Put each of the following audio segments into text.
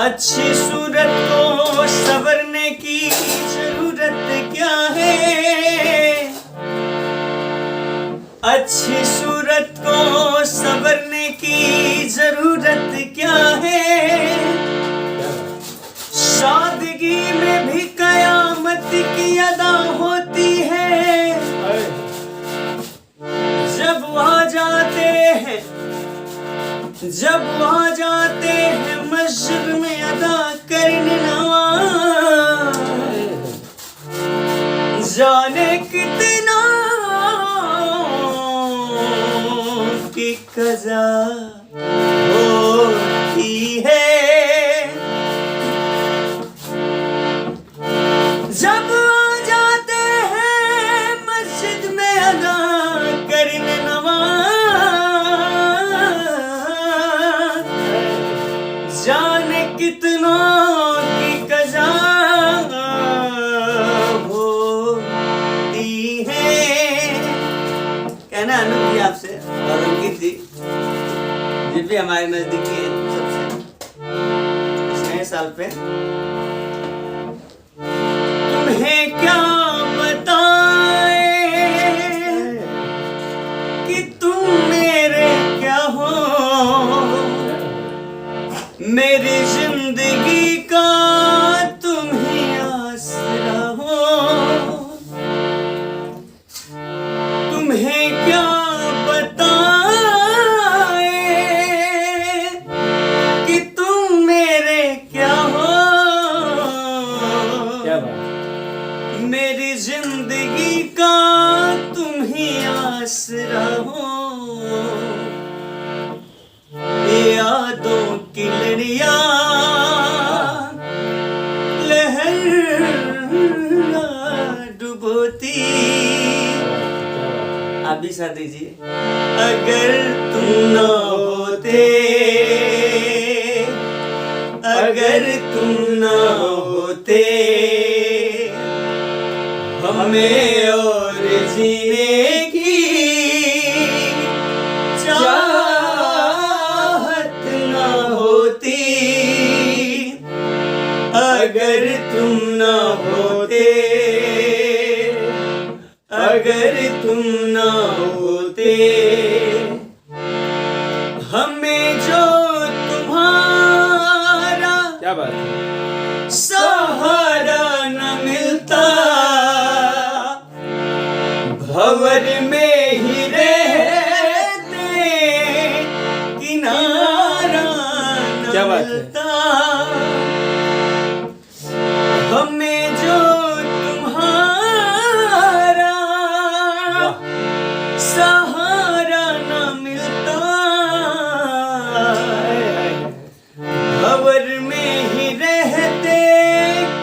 अच्छी सूरत को संवरने की जरूरत क्या है, अच्छी सूरत को संवरने की जरूरत क्या है। सादगी में भी कयामत की अदा होती है, जब वहाँ जाते हैं मस्जिद में अदा करने नमाज, जाने कितना की कज़ा होती है। जब आ जाते हैं मस्जिद में अदा करने नमाज, जाने कितनों की कज़ा होती है। कहना अनु जी आपसे और अंकित जी, ये भी हमारे नजदीकी है सबसे नए साल पे। तुम्हें क्या बताएं कि तुम मेरे क्या हो, मेरी जिंदगी का तुम ही आसरा हो। तुम्हें क्या बताएं कि तुम मेरे क्या हो, क्या बात। मेरी जिंदगी का तुम ही आसरा हो। यादों की लड़ियां लहर डुबोती, आप भी साथ दीजिए। अगर तुम ना होते, अगर तुम ना होते, हमें और जीने की अगर तुम ना होते, अगर तुम ना होते, हमें जो तुम्हारा क्या बात है, सहारा न मिलता, भंवर में ही रहते किनारा न क्या बात है। मिलता। हमें जो तुम्हारा सहारा न मिलता, भंवर में ही रहते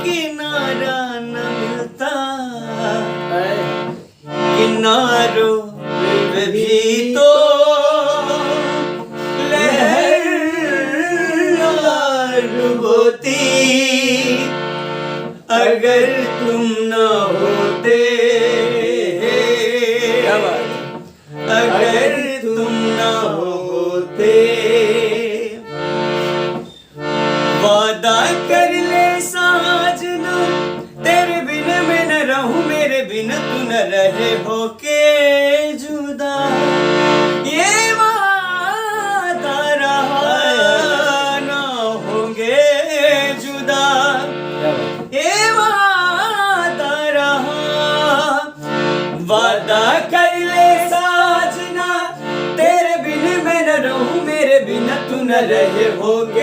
किनारा न मिलता। किनारों पे भी तो लहर डुबोती, अगर तुम ना होते, अगर तुम ना होते। वादा कर ले साजना, तेरे बिन मैं न रहूं, मेरे बिन तू न रहे होके जुदा। ये वादा रहा ना होंगे जुदा, ये वादा रहा। वादा कर ले साजना, तेरे बिन मैं न रहूं, मेरे बिन तू न रहे होगे